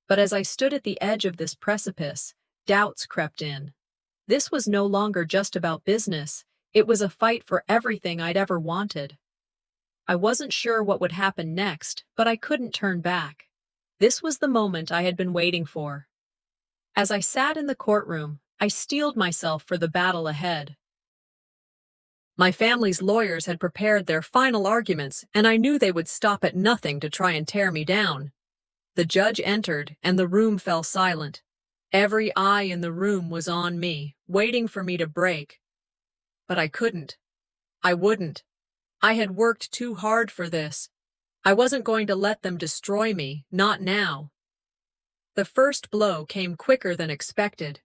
[SPEAKER 1] But as I stood at the edge of this precipice, doubts crept in. This was no longer just about business. It was a fight for everything I'd ever wanted. I wasn't sure what would happen next, but I couldn't turn back. This was the moment I had been waiting for. As I sat in the courtroom, I steeled myself for the battle ahead. My family's lawyers had prepared their final arguments, and I knew they would stop at nothing to try and tear me down. The judge entered, and the room fell silent. Every eye in the room was on me, waiting for me to break. But I couldn't. I wouldn't. I had worked too hard for this. I wasn't going to let them destroy me, not now. The first blow came quicker than expected.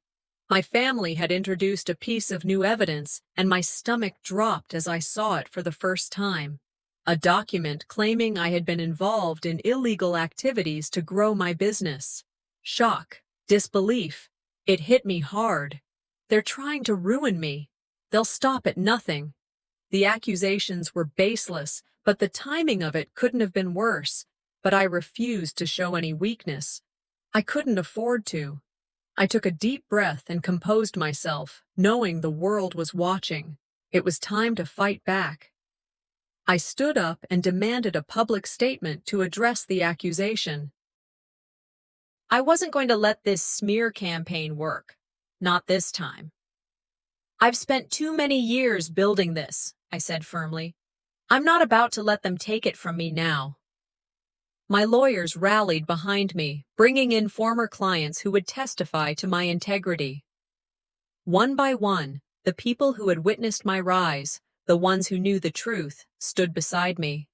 [SPEAKER 1] My family had introduced a piece of new evidence, and my stomach dropped as I saw it for the first time. A document claiming I had been involved in illegal activities to grow my business. Shock, disbelief. It hit me hard. They're trying to ruin me. They'll stop at nothing. The accusations were baseless, but the timing of it couldn't have been worse. But I refused to show any weakness. I couldn't afford to. I took a deep breath and composed myself, knowing the world was watching. It was time to fight back. I stood up and demanded a public statement to address the accusation. I wasn't going to let this smear campaign work. Not this time. I've spent too many years building this, I said firmly. I'm not about to let them take it from me now. My lawyers rallied behind me, bringing in former clients who would testify to my integrity. One by one, the people who had witnessed my rise, the ones who knew the truth, stood beside me.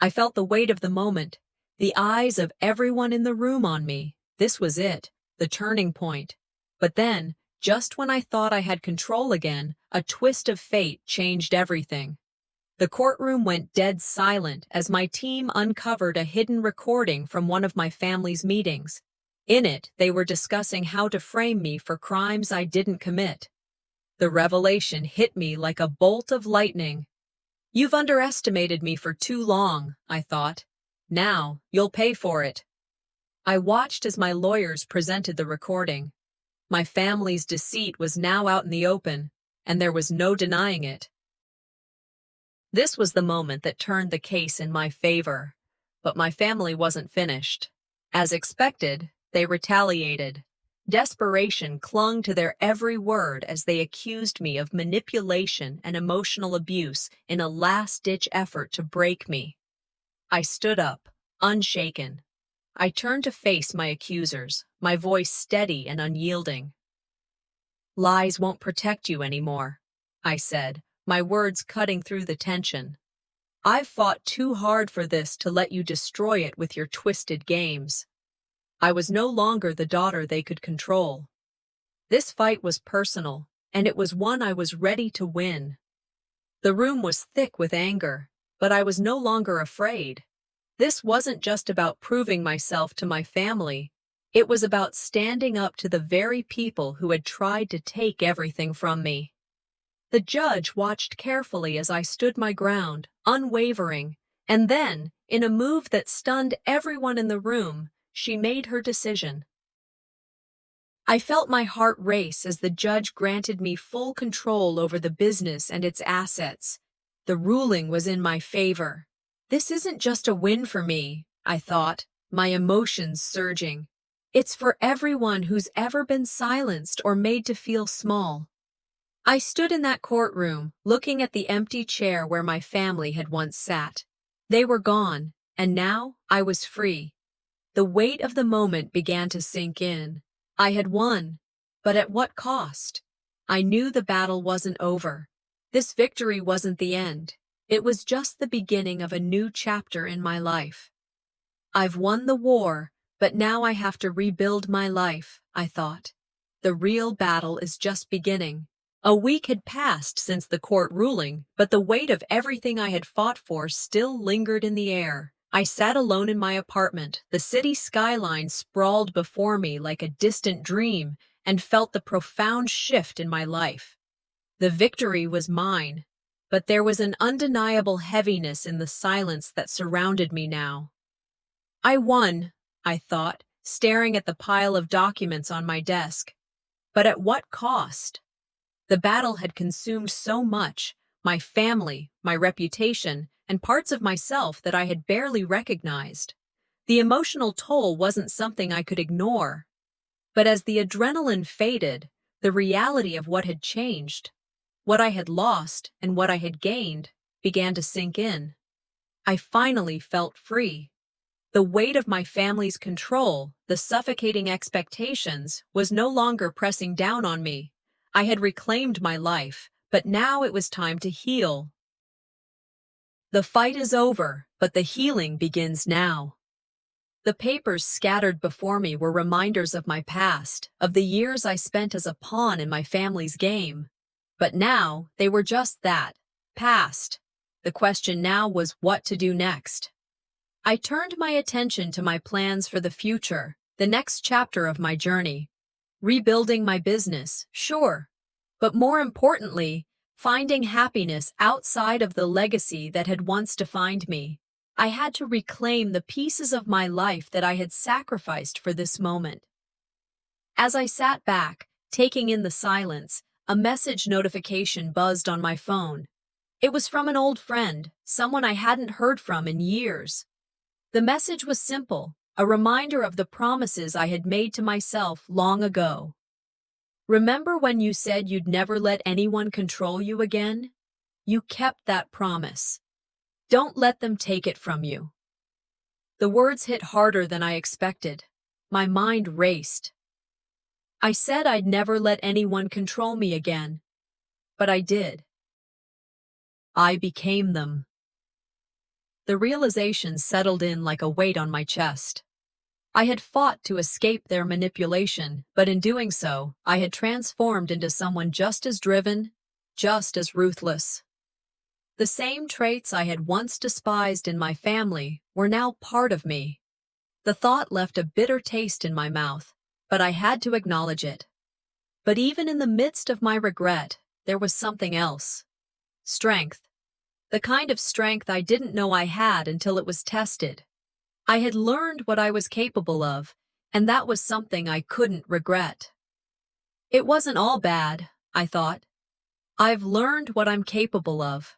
[SPEAKER 1] I felt the weight of the moment, the eyes of everyone in the room on me. This was it, the turning point. But then, just when I thought I had control again, a twist of fate changed everything. The courtroom went dead silent as my team uncovered a hidden recording from one of my family's meetings. In it, they were discussing how to frame me for crimes I didn't commit. The revelation hit me like a bolt of lightning. You've underestimated me for too long, I thought. Now, you'll pay for it. I watched as my lawyers presented the recording. My family's deceit was now out in the open, and there was no denying it. This was the moment that turned the case in my favor. But my family wasn't finished. As expected, they retaliated. Desperation clung to their every word as they accused me of manipulation and emotional abuse in a last-ditch effort to break me. I stood up, unshaken. I turned to face my accusers, my voice steady and unyielding. Lies won't protect you anymore, I said, my words cutting through the tension. I've fought too hard for this to let you destroy it with your twisted games. I was no longer the daughter they could control. This fight was personal, and it was one I was ready to win. The room was thick with anger, but I was no longer afraid. This wasn't just about proving myself to my family. It was about standing up to the very people who had tried to take everything from me. The judge watched carefully as I stood my ground, unwavering, and then, in a move that stunned everyone in the room, she made her decision. I felt my heart race as the judge granted me full control over the business and its assets. The ruling was in my favor. This isn't just a win for me, I thought, my emotions surging. It's for everyone who's ever been silenced or made to feel small. I stood in that courtroom, looking at the empty chair where my family had once sat. They were gone, and now I was free. The weight of the moment began to sink in. I had won, but at what cost? I knew the battle wasn't over. This victory wasn't the end. It was just the beginning of a new chapter in my life. I've won the war, but now I have to rebuild my life, I thought. The real battle is just beginning. A week had passed since the court ruling, but the weight of everything I had fought for still lingered in the air. I sat alone in my apartment, the city skyline sprawled before me like a distant dream, and felt the profound shift in my life. The victory was mine, but there was an undeniable heaviness in the silence that surrounded me now. I won, I thought, staring at the pile of documents on my desk. But at what cost? The battle had consumed so much, my family, my reputation, and parts of myself that I had barely recognized. The emotional toll wasn't something I could ignore. But as the adrenaline faded, the reality of what had changed, what I had lost and what I had gained, began to sink in. I finally felt free. The weight of my family's control, the suffocating expectations, was no longer pressing down on me. I had reclaimed my life, but now it was time to heal. The fight is over, but the healing begins now. The papers scattered before me were reminders of my past, of the years I spent as a pawn in my family's game. But now, they were just that, past. The question now was what to do next. I turned my attention to my plans for the future, the next chapter of my journey. Rebuilding my business, sure. But more importantly, finding happiness outside of the legacy that had once defined me. I had to reclaim the pieces of my life that I had sacrificed for this moment. As I sat back, taking in the silence, a message notification buzzed on my phone. It was from an old friend, someone I hadn't heard from in years. The message was simple, a reminder of the promises I had made to myself long ago. Remember when you said you'd never let anyone control you again? You kept that promise. Don't let them take it from you. The words hit harder than I expected. My mind raced. I said I'd never let anyone control me again. But I did. I became them. The realization settled in like a weight on my chest. I had fought to escape their manipulation, but in doing so, I had transformed into someone just as driven, just as ruthless. The same traits I had once despised in my family were now part of me. The thought left a bitter taste in my mouth, but I had to acknowledge it. But even in the midst of my regret, there was something else. Strength. The kind of strength I didn't know I had until it was tested. I had learned what I was capable of, and that was something I couldn't regret. It wasn't all bad, I thought. I've learned what I'm capable of.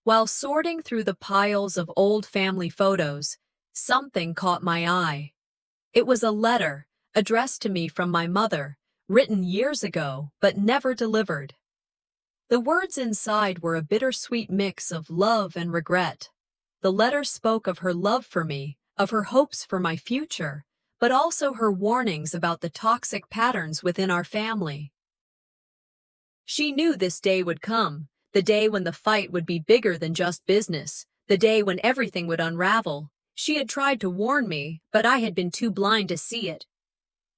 [SPEAKER 1] While sorting through the piles of old family photos, something caught my eye. It was a letter addressed to me from my mother, written years ago but never delivered. The words inside were a bittersweet mix of love and regret. The letter spoke of her love for me, of her hopes for my future, but also her warnings about the toxic patterns within our family. She knew this day would come, The day when the fight would be bigger than just business. The day when everything would unravel. She had tried to warn me, but I had been too blind to see it.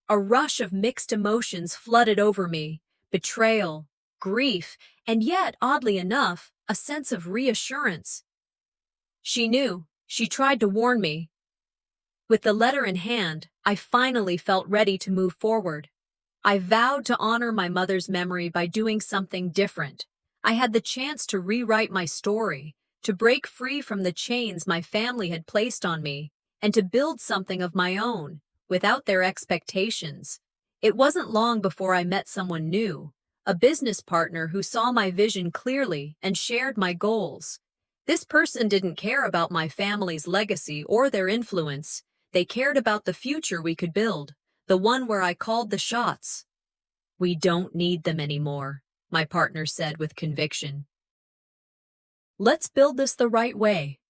[SPEAKER 1] A rush of mixed emotions flooded over me. Betrayal, grief, and yet, oddly enough, a sense of reassurance. She knew. She tried to warn me. With the letter in hand, I finally felt ready to move forward. I vowed to honor my mother's memory by doing something different. I had the chance to rewrite my story, to break free from the chains my family had placed on me, and to build something of my own, without their expectations. It wasn't long before I met someone new, a business partner who saw my vision clearly and shared my goals. This person didn't care about my family's legacy or their influence. They cared about the future we could build, the one where I called the shots. "We don't need them anymore," my partner said with conviction. "Let's build this the right way."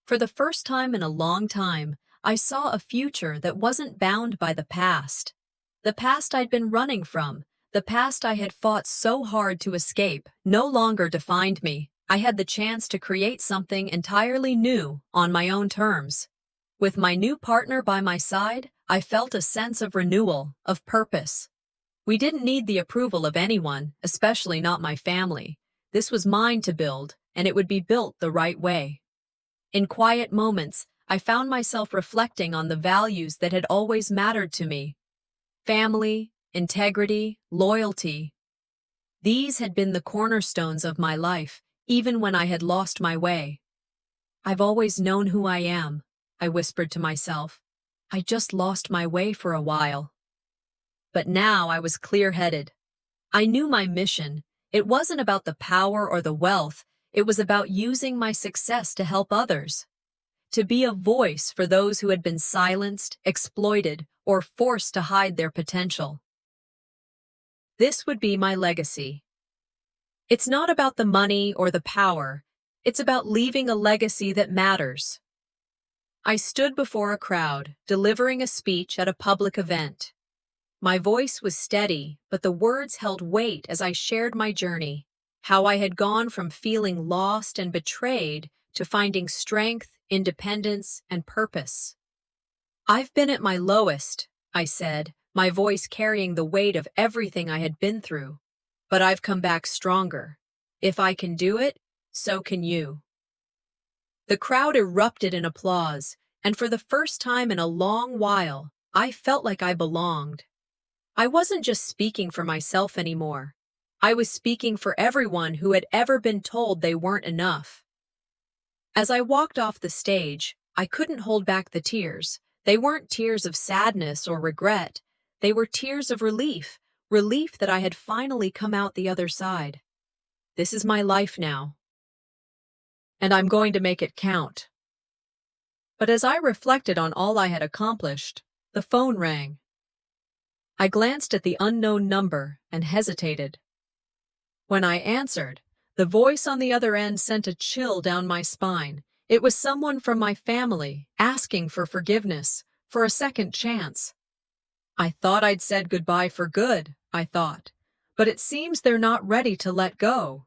[SPEAKER 1] For the first time in a long time, I saw a future that wasn't bound by the past. The past I'd been running from, the past I had fought so hard to escape, no longer defined me. I had the chance to create something entirely new on my own terms. With my new partner by my side, I felt a sense of renewal, of purpose. We didn't need the approval of anyone, especially not my family. This was mine to build, and it would be built the right way. In quiet moments, I found myself reflecting on the values that had always mattered to me. Family, integrity, loyalty. These had been the cornerstones of my life, even when I had lost my way. "I've always known who I am," I whispered to myself. "I just lost my way for a while." But now I was clear-headed. I knew my mission. It wasn't about the power or the wealth. It was about using my success to help others. To be a voice for those who had been silenced, exploited, or forced to hide their potential. This would be my legacy. It's not about the money or the power. It's about leaving a legacy that matters. I stood before a crowd, delivering a speech at a public event. My voice was steady, but the words held weight as I shared my journey, how I had gone from feeling lost and betrayed to finding strength, independence, and purpose. "I've been at my lowest," I said, my voice carrying the weight of everything I had been through. "But I've come back stronger. If I can do it, so can you." The crowd erupted in applause, and for the first time in a long while, I felt like I belonged. I wasn't just speaking for myself anymore. I was speaking for everyone who had ever been told they weren't enough. As I walked off the stage, I couldn't hold back the tears. They weren't tears of sadness or regret. They were tears of relief, relief that I had finally come out the other side. This is my life now, and I'm going to make it count. But as I reflected on all I had accomplished, the phone rang. I glanced at the unknown number and hesitated. When I answered, the voice on the other end sent a chill down my spine. It was someone from my family, asking for forgiveness, for a second chance. I thought I'd said goodbye for good, I thought, but it seems they're not ready to let go.